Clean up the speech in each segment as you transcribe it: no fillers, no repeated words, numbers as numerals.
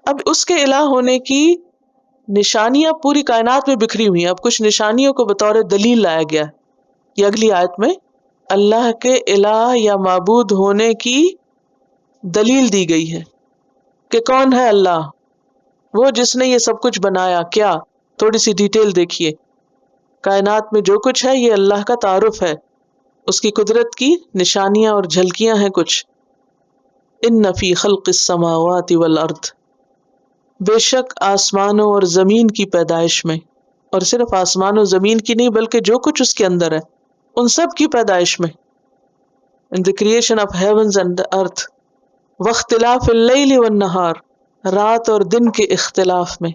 اب اس کے الہ ہونے کی نشانیاں پوری کائنات میں بکھری ہوئی ہیں. اب کچھ نشانیوں کو بطور دلیل لایا گیا ہے. یہ اگلی آیت میں اللہ کے الہ یا معبود ہونے کی دلیل دی گئی ہے کہ کون ہے اللہ، وہ جس نے یہ سب کچھ بنایا. کیا؟ تھوڑی سی ڈیٹیل دیکھیے. کائنات میں جو کچھ ہے یہ اللہ کا تعارف ہے، اس کی قدرت کی نشانیاں اور جھلکیاں ہیں کچھ. ان فی خلق السماوات والارض، بے شک آسمانوں اور زمین کی پیدائش میں، اور صرف آسمان و زمین کی نہیں بلکہ جو کچھ اس کے اندر ہے ان سب کی پیدائش میں. in the creation of heavens and the earth. واختلاف اللیل والنہار، رات اور دن کے اختلاف میں.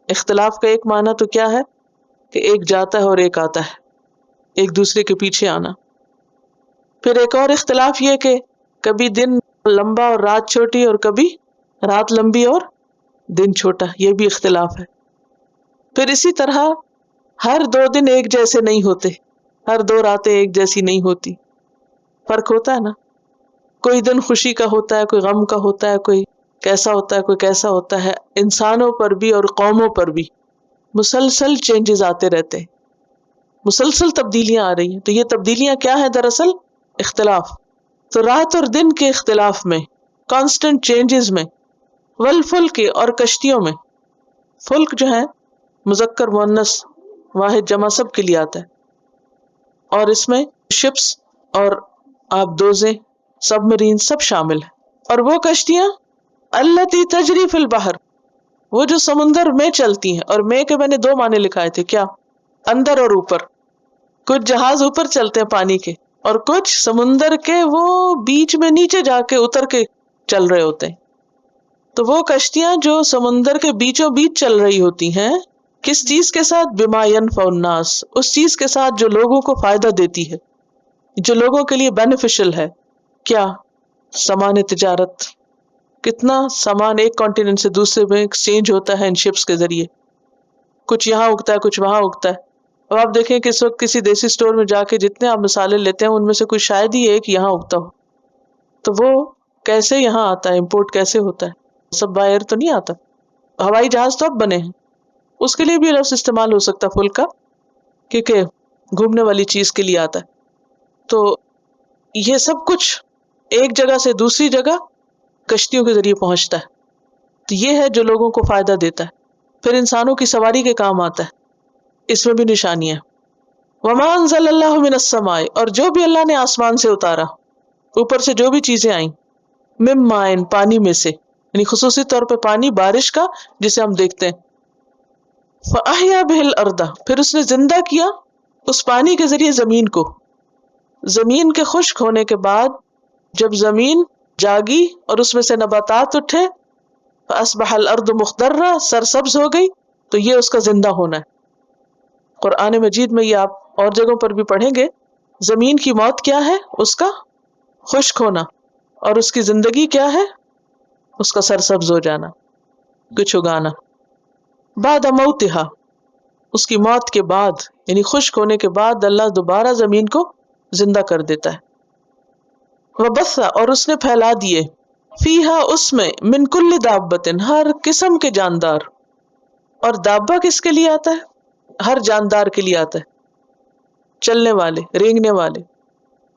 اختلاف کا ایک معنی تو کیا ہے کہ ایک جاتا ہے اور ایک آتا ہے، ایک دوسرے کے پیچھے آنا. پھر ایک اور اختلاف یہ کہ کبھی دن لمبا اور رات چھوٹی، اور کبھی رات لمبی اور دن چھوٹا، یہ بھی اختلاف ہے. پھر اسی طرح ہر 2 دن ایک جیسے نہیں ہوتے، ہر 2 راتیں ایک جیسی نہیں ہوتی، فرق ہوتا ہے نا. کوئی دن خوشی کا ہوتا ہے، کوئی غم کا ہوتا ہے، کوئی کیسا ہوتا ہے، کوئی کیسا ہوتا ہے. انسانوں پر بھی اور قوموں پر بھی مسلسل چینجز آتے رہتے ہیں، مسلسل تبدیلیاں آ رہی ہیں. تو یہ تبدیلیاں کیا ہے؟ دراصل اختلاف. تو رات اور دن کے اختلاف میں، کانسٹنٹ چینجز میں، والفلک اور کشتیوں میں. فلک جو ہے مذکر مؤنث واحد جمع سب کے لیے آتا ہے، اور اس میں شپس اور آبدوزیں، سب مرین سب شامل ہیں. اور وہ کشتیاں التی تجری فی البحر، وہ جو سمندر میں چلتی ہیں. اور میں کے میں نے 2 معنی لکھائے تھے. کیا؟ اندر اور اوپر. کچھ جہاز اوپر چلتے ہیں پانی کے، اور کچھ سمندر کے وہ بیچ میں نیچے جا کے اتر کے چل رہے ہوتے ہیں. تو وہ کشتیاں جو سمندر کے بیچوں بیچ چل رہی ہوتی ہیں، کس چیز کے ساتھ؟ بما ینفع الناس، اس چیز کے ساتھ جو لوگوں کو فائدہ دیتی ہے، جو لوگوں کے لیے بینیفیشل ہے. کیا؟ سامان تجارت. کتنا سامان ایک کانٹیننٹ سے دوسرے میں ایکسچینج ہوتا ہے ان شپس کے ذریعے. کچھ یہاں اگتا ہے، کچھ وہاں اگتا ہے. اب آپ دیکھیں کہ اس وقت کسی دیسی سٹور میں جا کے جتنے آپ مسالے لیتے ہیں ان میں سے کوئی شاید ہی ایک یہاں اگتا ہو. تو وہ کیسے یہاں آتا ہے؟ امپورٹ کیسے ہوتا ہے؟ سب باہر تو نہیں آتا. ہوائی جہاز تو اب بنے ہیں، اس کے لیے بھی لفظ استعمال ہو سکتا ہے فلک کا، کیونکہ گھومنے والی چیز کے لیے آتا ہے. تو یہ سب کچھ ایک جگہ سے دوسری جگہ کشتیوں کے ذریعے پہنچتا ہے. تو یہ ہے جو لوگوں کو فائدہ دیتا ہے. پھر انسانوں کی سواری کے کام آتا ہے، اس میں بھی نشانیاں. وما انزل اللہ من السماء، اور جو بھی اللہ نے آسمان سے اتارا، اوپر سے جو بھی چیزیں آئیں، من ماء، پانی میں سے، یعنی خصوصی طور پہ پانی بارش کا جسے ہم دیکھتے ہیں. فاحیا بہ الارض، پھر اس نے زندہ کیا اس پانی کے ذریعے زمین کو. زمین کے خشک ہونے کے بعد جب زمین جاگی اور اس میں سے نباتات اٹھے، فاصبح الارض مخضرہ، سرسبز ہو گئی، تو یہ اس کا زندہ ہونا ہے. قرآن مجید میں یہ آپ اور جگہوں پر بھی پڑھیں گے. زمین کی موت کیا ہے؟ اس کا خشک ہونا. اور اس کی زندگی کیا ہے؟ اس کا سرسبز ہو جانا، کچھ اگانا. بعد موتہا، اس کی موت کے بعد، یعنی خشک ہونے کے بعد اللہ دوبارہ زمین کو زندہ کر دیتا ہے. وبث، اور اس نے پھیلا دیے، فیہا، اس میں، من کل دابۃ، ہر قسم کے جاندار. اور دابہ کس کے لیے آتا ہے؟ ہر جاندار کے لیے آتا ہے، چلنے والے، رینگنے والے.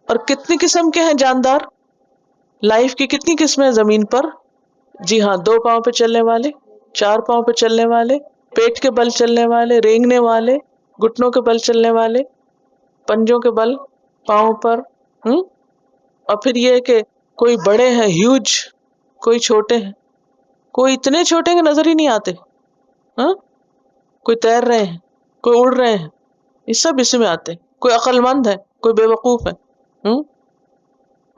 اور کتنی قسم کے ہیں جاندار؟ لائف کی کتنی قسمیں زمین پر؟ جی ہاں، 2 پاؤں پہ چلنے والے، 4 پاؤں پہ چلنے والے، پیٹ کے بل چلنے والے، رینگنے والے، گھٹنوں کے بل چلنے والے، پنجوں کے بل، پاؤں پر. اور پھر یہ کہ کوئی بڑے ہیں ہیوج، کوئی چھوٹے ہیں، کوئی اتنے چھوٹے کہ نظر ہی نہیں آتے، کوئی تیر رہے ہیں، کوئی اڑ رہے ہیں، یہ سب اس میں آتے ہیں. کوئی عقل مند ہے، کوئی بے وقوف ہے،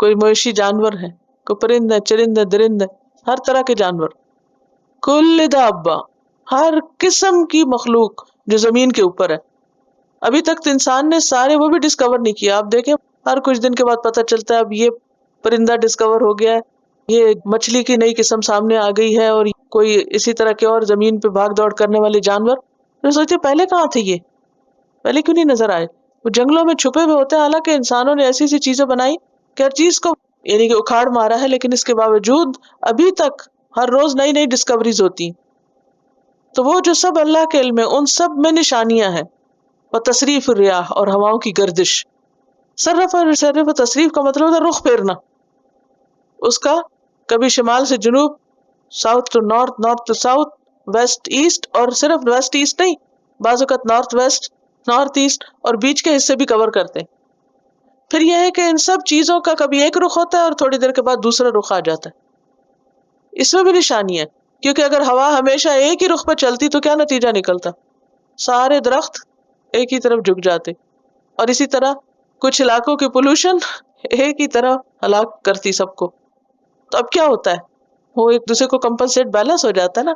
کوئی مویشی جانور ہے، کوئی پرند ہے، چرند ہے، درند ہے، ہر طرح کے جانور. کل دابہ، ہر قسم کی مخلوق جو زمین کے اوپر ہے. ابھی تک تو انسان نے سارے وہ بھی ڈسکور نہیں کیا. آپ دیکھیں ہر کچھ دن کے بعد پتہ چلتا ہے اب یہ پرندہ ڈسکور ہو گیا ہے، یہ مچھلی کی نئی قسم سامنے آ گئی ہے، اور کوئی اسی طرح کے اور زمین پہ بھاگ دوڑ کرنے والے جانور. میں سوچتے پہلے کہاں تھے یہ؟ پہلے کیوں نہیں نظر آئے؟ وہ جنگلوں میں چھپے ہوئے ہوتے ہیں. حالانکہ انسانوں نے ایسی چیزیں بنائی کہ ہر چیز کو یعنی کہ اکھاڑ مارا ہے، لیکن اس کے باوجود ابھی تک ہر روز نئی نئی ڈسکوریز ہوتی ہیں. تو وہ جو سب اللہ کے علم ہے ان سب میں نشانیاں ہیں. اور تصریف الریاح اور ہواؤں کی گردش. صرف و تصریف کا مطلب ہے رخ پھیرنا اس کا، کبھی شمال سے جنوب، south to north, north to south, west east, اور صرف ویسٹ ایسٹ نہیں، بعض اوقات نارتھ ویسٹ، نارتھ ایسٹ، اور بیچ کے حصے بھی کور کرتے ہیں. پھر یہ ہے کہ ان سب چیزوں کا کبھی ایک رخ ہوتا ہے اور تھوڑی دیر کے بعد دوسرا رخ آ جاتا ہے. اس میں بھی نشانی ہے، کیونکہ اگر ہوا ہمیشہ ایک ہی رخ پہ چلتی تو کیا نتیجہ نکلتا؟ سارے درخت ایک ہی طرف جھک جاتے، اور اسی طرح کچھ علاقوں کی پولوشن ایک ہی طرح ہلاک کرتی سب کو. تو اب کیا ہوتا ہے؟ وہ ایک دوسرے کو کمپنسیٹ بیلنس ہو جاتا ہے نا.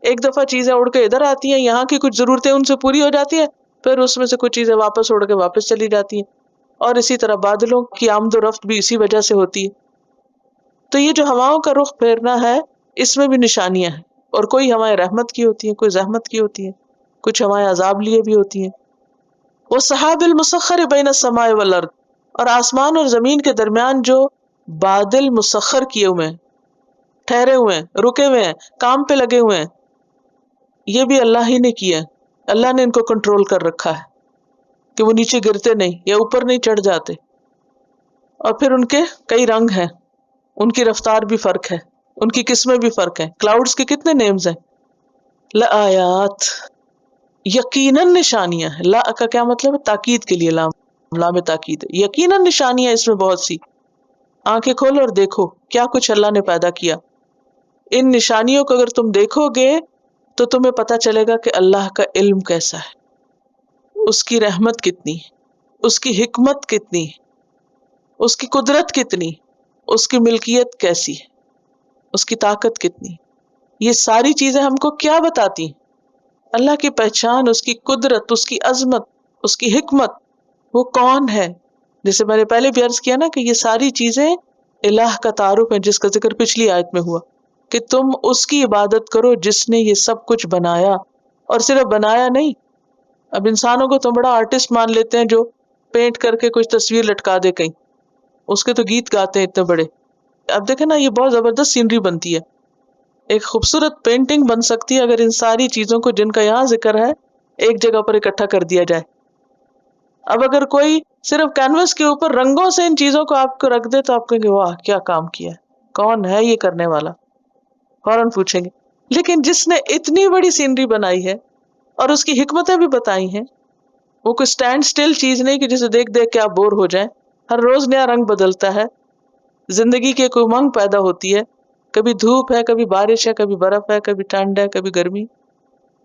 ایک دفعہ چیزیں اڑ کے ادھر آتی ہیں، یہاں کی کچھ ضرورتیں ان سے پوری ہو جاتی ہیں، پھر اس میں سے کچھ چیزیں واپس اڑ کے واپس چلی جاتی ہیں. اور اسی طرح بادلوں کی آمد و رفت بھی اسی وجہ سے ہوتی ہے. تو یہ جو ہواؤں کا رخ پھیرنا ہے اس میں بھی نشانیاں ہیں، اور کوئی ہوائیں رحمت کی ہوتی ہیں، کوئی زحمت کی ہوتی ہیں، کچھ ہوائیں عذاب لیے بھی ہوتی ہیں. وہ سحاب المسخر بین السماء والارض، اور آسمان اور زمین کے درمیان جو بادل مسخر کیے ہوئے ہیں، ٹھہرے ہوئے ہیں، رکے ہوئے ہیں، کام پہ لگے ہوئے ہیں، یہ بھی اللہ ہی نے کیا ہے. اللہ نے ان کو کنٹرول کر رکھا ہے کہ وہ نیچے گرتے نہیں یا اوپر نہیں چڑھ جاتے. اور پھر ان کے کئی رنگ ہیں، ان کی رفتار بھی فرق ہے، ان کی قسمیں بھی فرق ہیں. کلاؤڈز کے کتنے نیمز ہیں؟ لآیات، یقیناً نشانیاں ہیں. لا کا کیا مطلب ہے؟ تاکید کے لیے لام تاکید ہے. یقیناً نشانیاں اس میں بہت سی. آنکھیں کھولو اور دیکھو کیا کچھ اللہ نے پیدا کیا. ان نشانیوں کو اگر تم دیکھو گے تو تمہیں پتا چلے گا کہ اللہ کا علم کیسا ہے، اس کی رحمت کتنی ہے، اس کی حکمت کتنی ہے، اس کی قدرت کتنی، اس کی ملکیت کیسی ہے، اس کی طاقت کتنی. یہ ساری چیزیں ہم کو کیا بتاتی ہیں؟ اللہ کی پہچان، اس کی قدرت، اس کی عظمت، اس کی حکمت، وہ کون ہے. جیسے میں نے پہلے بھی عرض کیا نا کہ یہ ساری چیزیں الہ کا تعارف ہے، جس کا ذکر پچھلی آیت میں ہوا کہ تم اس کی عبادت کرو جس نے یہ سب کچھ بنایا. اور صرف بنایا نہیں، اب انسانوں کو تو بڑا آرٹسٹ مان لیتے ہیں جو پینٹ کر کے کچھ تصویر لٹکا دے کہیں، اس کے تو گیت گاتے ہیں اتنے بڑے. اب دیکھیں نا، یہ بہت زبردست سینری بنتی ہے، ایک خوبصورت پینٹنگ بن سکتی ہے اگر ان ساری چیزوں کو جن کا یہاں ذکر ہے ایک جگہ پر اکٹھا کر دیا جائے. اب اگر کوئی صرف کینوس کے اوپر رنگوں سے ان چیزوں کو آپ کو رکھ دے تو آپ کہیں گے واہ کیا کام کیا ہے، کون ہے یہ کرنے والا، فوراً پوچھیں گے. لیکن جس نے اتنی بڑی سینری بنائی ہے اور اس کی حکمتیں بھی بتائی ہیں، وہ کوئی سٹینڈ سٹل چیز نہیں کہ جسے دیکھ دیکھ کے آپ بور ہو جائیں. ہر روز نیا رنگ بدلتا ہے، زندگی کی کوئی امنگ پیدا ہوتی ہے، کبھی دھوپ ہے، کبھی بارش ہے، کبھی برف ہے، کبھی ٹھنڈ ہے، کبھی گرمی.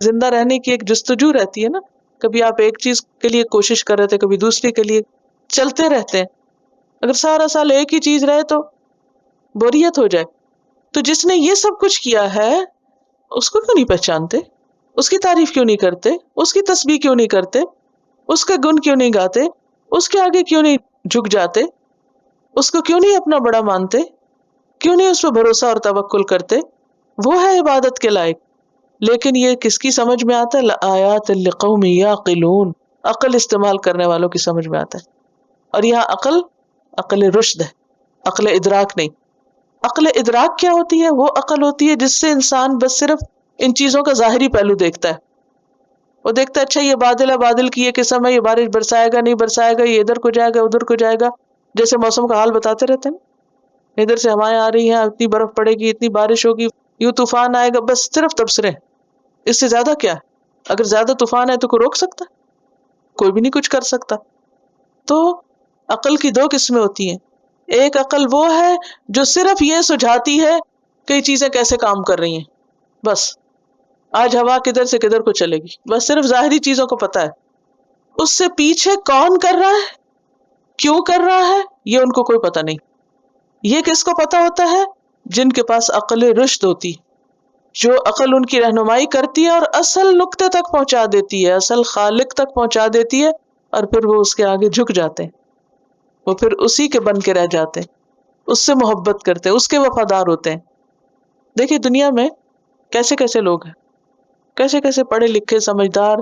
زندہ رہنے کی ایک جستجو رہتی ہے نا، کبھی آپ ایک چیز کے لیے کوشش کر رہے تھے، کبھی دوسری کے لیے، چلتے رہتے ہیں. اگر سارا سال ایک ہی چیز رہے تو بوریت ہو جائے. تو جس نے یہ سب کچھ کیا ہے اس کو کیوں نہیں پہچانتے، اس کی تعریف کیوں نہیں کرتے، اس کی تسبیح کیوں نہیں کرتے، اس کے گن کیوں نہیں گاتے، اس کے آگے کیوں نہیں جھک جاتے، اس کو کیوں نہیں اپنا بڑا مانتے، کیوں نہیں اس پہ بھروسہ اور توکل کرتے؟ وہ ہے عبادت کے لائق. لیکن یہ کس کی سمجھ میں آتا ہے؟ لآیات لقوم یعقلون، عقل استعمال کرنے والوں کی سمجھ میں آتا ہے. اور یہاں عقل رشد ہے، عقل ادراک نہیں. عقل ادراک کیا ہوتی ہے؟ وہ عقل ہوتی ہے جس سے انسان بس صرف ان چیزوں کا ظاہری پہلو دیکھتا ہے. وہ دیکھتا ہے اچھا یہ بادل ہے، بادل کی یہ قسم ہے، یہ بارش برسائے گا نہیں برسائے گا، یہ ادھر کو جائے گا ادھر کو جائے گا. جیسے موسم کا حال بتاتے رہتے ہیں، ادھر سے ہوائیں آ رہی ہیں، اتنی برف پڑے گی، اتنی بارش ہوگی، یوں طوفان آئے گا. بس صرف تبصرے، اس سے زیادہ کیا؟ اگر زیادہ طوفان ہے تو کوئی روک سکتا؟ کوئی بھی نہیں کچھ کر سکتا. تو عقل کی دو قسمیں ہوتی ہیں. ایک عقل وہ ہے جو صرف یہ سجھاتی ہے کہ یہ چیزیں کیسے کام کر رہی ہیں، بس آج ہوا کدھر سے کدھر کو چلے گی، بس صرف ظاہری چیزوں کو پتا ہے. اس سے پیچھے کون کر رہا ہے، کیوں کر رہا ہے، یہ ان کو کوئی پتا نہیں. یہ کس کو پتا ہوتا ہے؟ جن کے پاس عقل رشد ہوتی، جو عقل ان کی رہنمائی کرتی ہے اور اصل نقطے تک پہنچا دیتی ہے، اصل خالق تک پہنچا دیتی ہے، اور پھر وہ اس کے آگے جھک جاتے ہیں، وہ پھر اسی کے بن کے رہ جاتے ہیں، اس سے محبت کرتے ہیں، اس کے وفادار ہوتے ہیں. دیکھیے دنیا میں کیسے کیسے لوگ ہیں، کیسے کیسے پڑھے لکھے سمجھدار،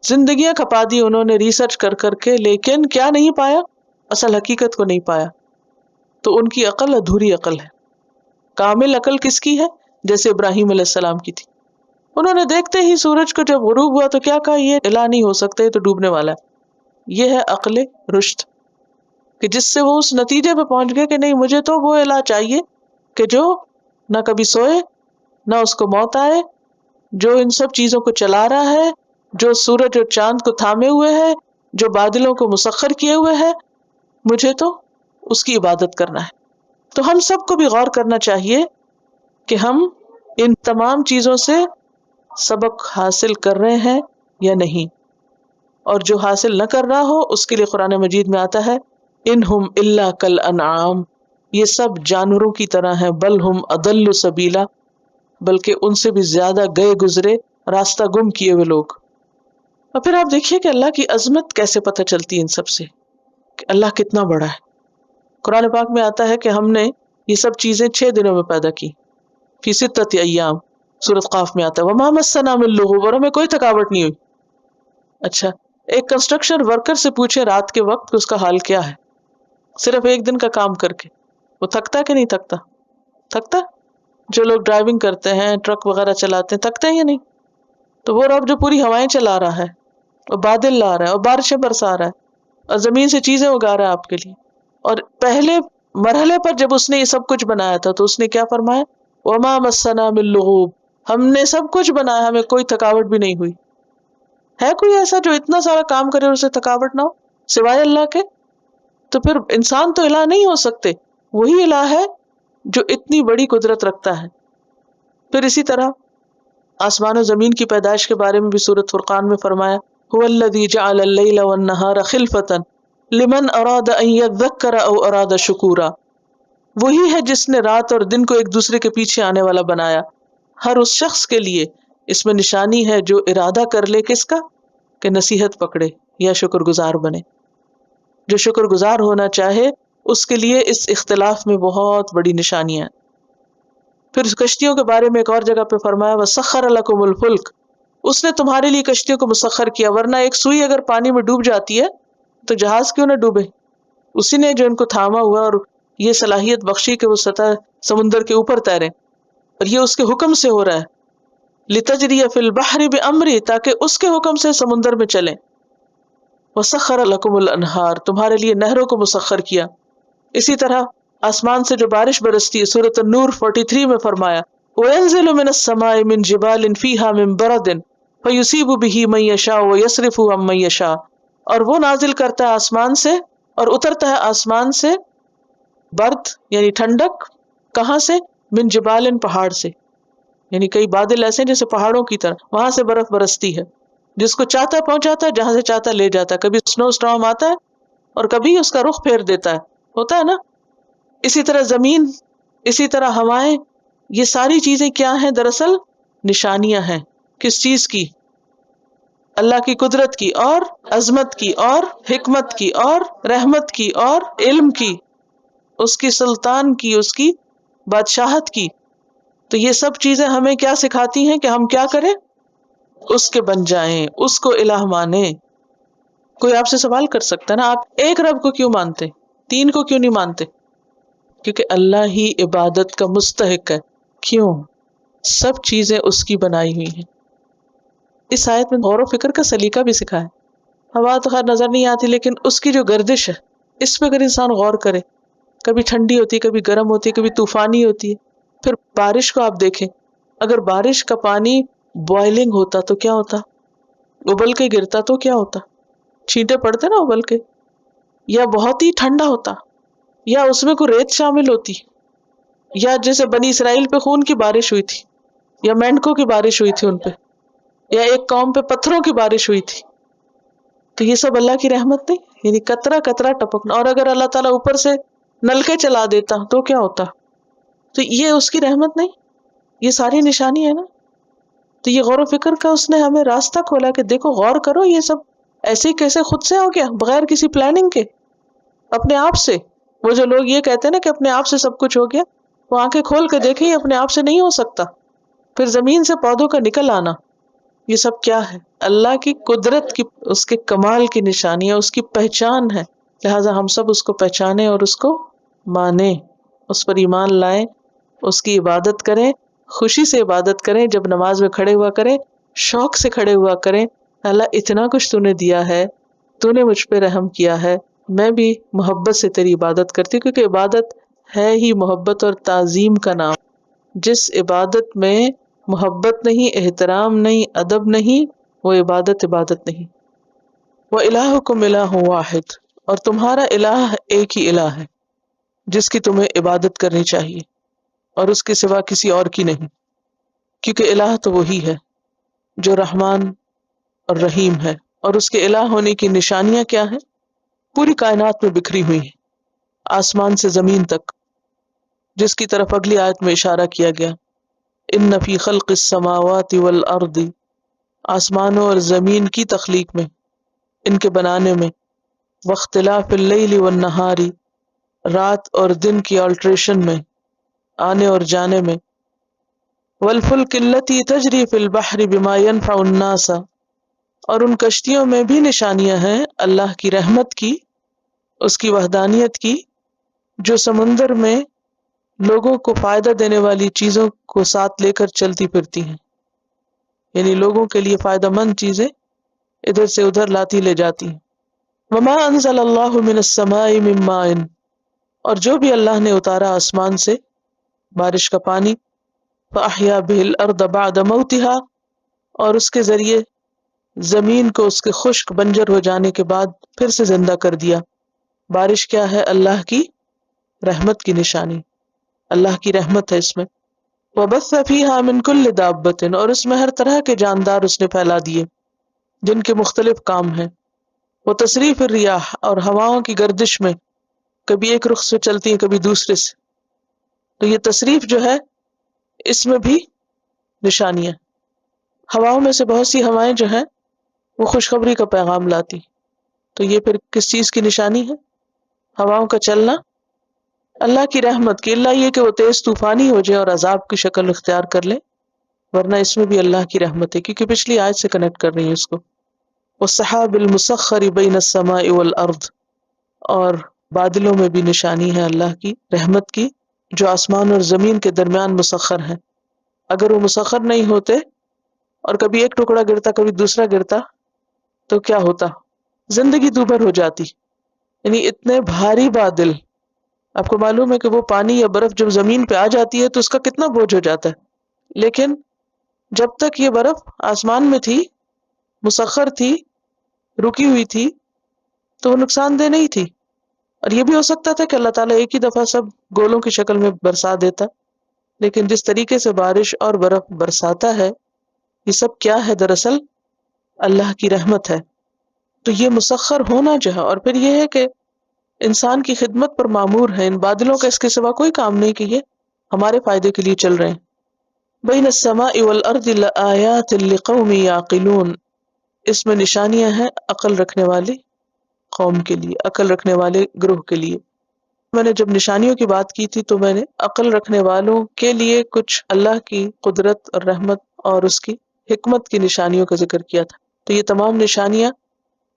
زندگیاں کھپا دی انہوں نے ریسرچ کر کر کے، لیکن کیا نہیں پایا؟ اصل حقیقت کو نہیں پایا. تو ان کی عقل ادھوری عقل ہے. کامل عقل کس کی ہے؟ جیسے ابراہیم علیہ السلام کی تھی. انہوں نے دیکھتے ہی سورج کو جب غروب ہوا تو کیا کہا، یہ الہ نہیں ہو سکتا، یہ تو ڈوبنے والا ہے. یہ ہے عقل رشد کہ جس سے وہ اس نتیجے پہ پہنچ گئے کہ نہیں، مجھے تو وہ الہ چاہیے کہ جو نہ کبھی سوئے نہ اس کو موت آئے، جو ان سب چیزوں کو چلا رہا ہے، جو سورج اور چاند کو تھامے ہوئے ہے، جو بادلوں کو مسخر کیے ہوئے ہے، مجھے تو اس کی عبادت کرنا ہے. تو ہم سب کو بھی غور کرنا چاہیے کہ ہم ان تمام چیزوں سے سبق حاصل کر رہے ہیں یا نہیں، اور جو حاصل نہ کر رہا ہو اس کے لیے قرآن مجید میں آتا ہے انہم الا کالانعام، یہ سب جانوروں کی طرح ہیں، بل ہم اضل سبیلا، بلکہ ان سے بھی زیادہ گئے گزرے راستہ گم کیے ہوئے لوگ. اور پھر آپ دیکھیے کہ اللہ کی عظمت کیسے پتہ چلتی ہے ان سب سے، کہ اللہ کتنا بڑا ہے. قرآن پاک میں آتا ہے کہ ہم نے یہ سب چیزیں 6 دنوں میں پیدا کی، فی 6 ایام، سورۃ قاف میں آتا ہے وما مسنا من لغوب، اور ہمیں کوئی تھکاوٹ نہیں ہوئی. اچھا، ایک کنسٹرکشن ورکر سے پوچھے رات کے وقت کہ اس کا حال کیا ہے، صرف ایک دن کا کام کر کے وہ تھکتا کہ نہیں تھکتا؟ تھکتا. جو لوگ ڈرائیونگ کرتے ہیں، ٹرک وغیرہ چلاتے ہیں، تھکتے ہیں یا نہیں؟ تو وہ رب جو پوری ہوائیں چلا رہا ہے اور بادل لا رہا ہے اور بارشیں برسا رہا ہے اور زمین سے چیزیں اگا رہا ہے آپ کے لیے، اور پہلے مرحلے پر جب اس نے یہ سب کچھ بنایا تھا تو اس نے کیا فرمایا، وما مسنا من لغوب، ہم نے سب کچھ بنایا، ہمیں کوئی تھکاوٹ بھی نہیں ہوئی. ہے کوئی ایسا جو اتنا سارا کام کرے اور اسے تھکاوٹ نہ ہو سوائے اللہ کے؟ تو پھر انسان تو الہ نہیں ہو سکتے، وہی الہ ہے جو اتنی بڑی قدرت رکھتا ہے. پھر اسی طرح آسمان و زمین کی پیدائش کے بارے میں بھی سورۃ فرقان میں فرمایا هو الذی جعل اللیل والنہار خلفۃ لمن اراد ان یذکر او اراد شکورا، وہی ہے جس نے رات اور دن کو ایک دوسرے کے پیچھے آنے والا بنایا، ہر اس شخص کے لیے اس میں نشانی ہے جو ارادہ کر لے کس کا، کہ نصیحت پکڑے یا شکر گزار بنے. جو شکر گزار ہونا چاہے اس کے لیے اس اختلاف میں بہت بڑی نشانیاں. پھر کشتیوں کے بارے میں ایک اور جگہ پہ فرمایا وَسَخَّرَ لَكُمُ الْفُلْكَ، اس نے تمہارے لیے کشتیوں کو مسخر کیا، ورنہ ایک سوئی اگر پانی میں ڈوب جاتی ہے تو جہاز کیوں نہ ڈوبے، اسی نے جو ان کو تھاما ہوا اور یہ صلاحیت بخشی کہ وہ سطح سمندر کے اوپر تیرے، اور یہ اس کے حکم سے ہو رہا ہے. لِتَجْرِيَ فِي الْبَحْرِ بِأَمْرِهِ، تاکہ اس کے حکم سے سمندر میں چلیں. وَسَخَّرَ لَكُمُ الْأَنْهَارَ، تمہارے لیے نہروں کو مسخر کیا. اسی طرح آسمان سے جو بارش برستی ہے، سورۃ النور 43 میں فرمایا وَيَنزِلُ مِنَ السَّمَاءِ مِن جِبَالٍ فِيهَا مِن بَرَدٍ فَيُصِيبُ بِهِ مَن يَشَاءُ وَيَصْرِفُهُ عَن مَّن يَشَاءُ، اور وہ نازل کرتا ہے آسمان سے اور اترتا ہے آسمان سے برد یعنی ٹھنڈک، کہاں سے؟ من جبال، پہاڑ سے، یعنی کئی بادل ایسے ہیں جیسے پہاڑوں کی طرح وہاں سے برف برستی ہے، جس کو چاہتا ہے پہنچاتا ہے، جہاں سے چاہتا ہے لے جاتا ہے. کبھی سنو اسٹارم آتا ہے اور کبھی اس کا رخ پھیر دیتا ہے، ہوتا ہے نا. اسی طرح زمین، اسی طرح ہوائیں، یہ ساری چیزیں کیا ہیں؟ دراصل نشانیاں ہیں. کس چیز کی؟ اللہ کی قدرت کی اور عظمت کی اور حکمت کی اور رحمت کی اور علم کی، اس کی سلطان کی، اس کی بادشاہت کی. تو یہ سب چیزیں ہمیں کیا سکھاتی ہیں کہ ہم کیا کریں؟ اس کے بن جائیں، اس کو الہ مانیں. کوئی آپ سے سوال کر سکتا ہے نا، آپ ایک رب کو کیوں مانتے، 3 کو کیوں نہیں مانتے؟ کیونکہ اللہ ہی عبادت کا مستحق ہے. کیوں؟ سب چیزیں اس کی بنائی ہوئی ہیں. اس آیت میں غور و فکر کا سلیقہ بھی سکھایا. ہوا تو خیر نظر نہیں آتی، لیکن اس کی جو گردش ہے اس پہ اگر انسان غور کرے، کبھی ٹھنڈی ہوتی ہے، کبھی گرم ہوتی ہے، کبھی طوفانی ہوتی ہے. پھر بارش کو آپ دیکھیں، اگر بارش کا پانی بوائلنگ ہوتا تو کیا ہوتا؟ ابل کے گرتا تو کیا ہوتا؟ چھینٹے پڑتے نا ابل کے. یا بہت ہی ٹھنڈا ہوتا، یا اس میں کوئی ریت شامل ہوتی، یا جیسے بنی اسرائیل پہ خون کی بارش ہوئی تھی، یا مینڈکوں کی بارش ہوئی تھی ان پہ، یا ایک قوم پہ پتھروں کی بارش ہوئی تھی. تو یہ سب اللہ کی رحمت نہیں؟ یعنی قطرہ قطرہ ٹپکنا. اور اگر اللہ تعالیٰ اوپر سے نلکے چلا دیتا تو کیا ہوتا؟ تو یہ اس کی رحمت نہیں؟ یہ ساری نشانی ہے نا. تو یہ غور و فکر کا اس نے ہمیں راستہ کھولا کہ دیکھو، غور کرو، یہ سب ایسے ہی کیسے خود سے ہو گیا بغیر کسی پلاننگ کے، اپنے آپ سے. وہ جو لوگ یہ کہتے ہیں نا کہ اپنے آپ سے سب کچھ ہو گیا، وہ آنکھیں کھول کے دیکھیں یہ اپنے آپ سے نہیں ہو سکتا. پھر زمین سے پودوں کا نکل آنا، یہ سب کیا ہے؟ اللہ کی قدرت کی، اس کے کمال کی نشانیاں، اس کی پہچان ہے. لہٰذا ہم سب اس کو پہچانیں اور اس کو مانیں، اس پر ایمان لائیں، اس کی عبادت کریں، خوشی سے عبادت کریں، جب نماز میں کھڑے ہوا کریں شوق سے کھڑے ہوا کریں، اللہ اتنا کچھ تو نے دیا ہے، تو نے مجھ پہ رحم کیا ہے، میں بھی محبت سے تیری عبادت کرتی ہوں، کیونکہ عبادت ہے ہی محبت اور تعظیم کا نام۔ جس عبادت میں محبت نہیں، احترام نہیں، ادب نہیں، وہ عبادت نہیں۔ وَإِلَٰهُكُمْ إِلَٰهٌ وَاحِدٌ، اور تمہارا الہ ایک ہی الہ ہے جس کی تمہیں عبادت کرنی چاہیے اور اس کے سوا کسی اور کی نہیں، کیونکہ الہ تو وہی ہے جو رحمان اور رحیم ہے۔ اور اس کے الہ ہونے کی نشانیاں کیا ہیں؟ پوری کائنات میں بکھری ہوئی ہیں، آسمان سے زمین تک، جس کی طرف اگلی آیت میں اشارہ کیا گیا، ان فی خلق السماوات والارض، آسمانوں اور زمین کی تخلیق میں، ان کے بنانے میں، واختلاف اللیل والنہار، رات اور دن کی آلٹریشن میں، آنے اور جانے میں، والفلک التی تجری فی البحر بما ینفع الناس، اور ان کشتیوں میں بھی نشانیاں ہیں اللہ کی رحمت کی، اس کی وحدانیت کی، جو سمندر میں لوگوں کو فائدہ دینے والی چیزوں کو ساتھ لے کر چلتی پھرتی ہیں، یعنی لوگوں کے لیے فائدہ مند چیزیں ادھر سے ادھر لاتی لے جاتی ہیں۔ وما انزل اللہ من السماء من ماء، اور جو بھی اللہ نے اتارا آسمان سے بارش کا پانی، فاحیا به الارض بعد موتها، اور اس کے ذریعے زمین کو اس کے خشک بنجر ہو جانے کے بعد پھر سے زندہ کر دیا۔ بارش کیا ہے؟ اللہ کی رحمت کی نشانی، اللہ کی رحمت ہے اس میں۔ وبث فیہا من کل دابۃ، اور اس میں ہر طرح کے جاندار اس نے پھیلا دیے جن کے مختلف کام ہیں۔ وتصریف الریاح، اور ہواؤں کی گردش میں، کبھی ایک رخ سے چلتی ہیں کبھی دوسرے سے، تو یہ تصریف جو ہے اس میں بھی نشانیاں۔ ہواؤں میں سے بہت سی ہوائیں جو ہیں وہ خوشخبری کا پیغام لاتی، تو یہ پھر کس چیز کی نشانی ہے؟ ہواؤں کا چلنا اللہ کی رحمت کی، اللہ یہ کہ وہ تیز طوفانی ہو جائے اور عذاب کی شکل اختیار کر لے، ورنہ اس میں بھی اللہ کی رحمت ہے، کیونکہ پچھلی آیت سے کنیکٹ کر رہی ہے اس کو۔ والسحاب المسخر بین السماء والارض، اور بادلوں میں بھی نشانی ہے اللہ کی رحمت کی جو آسمان اور زمین کے درمیان مسخر ہیں۔ اگر وہ مسخر نہیں ہوتے اور کبھی ایک ٹکڑا گرتا کبھی دوسرا گرتا تو کیا ہوتا؟ زندگی دوبھر ہو جاتی۔ یعنی اتنے بھاری بادل، آپ کو معلوم ہے کہ وہ پانی یا برف جب زمین پہ آ جاتی ہے تو اس کا کتنا بوجھ ہو جاتا ہے، لیکن جب تک یہ برف آسمان میں تھی، مسخر تھی، رکی ہوئی تھی، تو وہ نقصان دہ نہیں تھی۔ اور یہ بھی ہو سکتا تھا کہ اللہ تعالیٰ ایک ہی دفعہ سب گولوں کی شکل میں برسا دیتا، لیکن جس طریقے سے بارش اور برف برساتا ہے، یہ سب کیا ہے؟ دراصل اللہ کی رحمت ہے۔ تو یہ مسخر ہونا جو ہے، اور پھر یہ ہے کہ انسان کی خدمت پر معمور ہے، ان بادلوں کا اس کے سوا کوئی کام نہیں کہ یہ ہمارے فائدے کے لیے چل رہے ہیں۔ بین السماء والارض لآیات لقوم یعقلون، اس میں نشانیاں ہیں عقل رکھنے والے قوم کے لیے، عقل رکھنے والے گروہ کے لیے۔ میں نے جب نشانیوں کی بات کی تھی تو میں نے عقل رکھنے والوں کے لیے کچھ اللہ کی قدرت اور رحمت اور اس کی حکمت کی نشانیوں کا ذکر کیا تھا۔ تو یہ تمام نشانیاں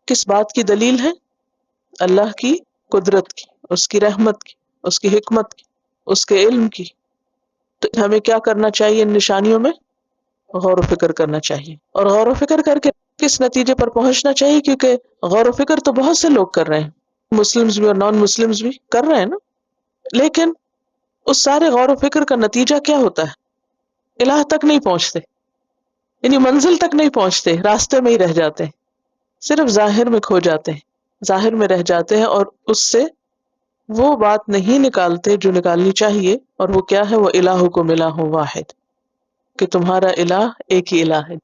کس بات کی دلیل ہیں؟ اللہ کی قدرت کی، اس کی رحمت کی، اس کی حکمت کی، اس کے علم کی۔ تو ہمیں کیا کرنا چاہیے؟ ان نشانیوں میں غور و فکر کرنا چاہیے، اور غور و فکر کر کے کس نتیجے پر پہنچنا چاہیے، کیونکہ غور و فکر تو بہت سے لوگ کر رہے ہیں، مسلمز بھی اور نان مسلمز بھی کر رہے ہیں نا، لیکن اس سارے غور و فکر کا نتیجہ کیا ہوتا ہے؟ الہ تک نہیں پہنچتے، یعنی منزل تک نہیں پہنچتے، راستے میں ہی رہ جاتے ہیں، صرف ظاہر میں کھو جاتے ہیں، ظاہر میں رہ جاتے ہیں، اور اس سے وہ بات نہیں نکالتے جو نکالنی چاہیے، اور وہ کیا ہے؟ وہ الہکم الہ واحد، کہ تمہارا الہ ایک ہی الہ ہے۔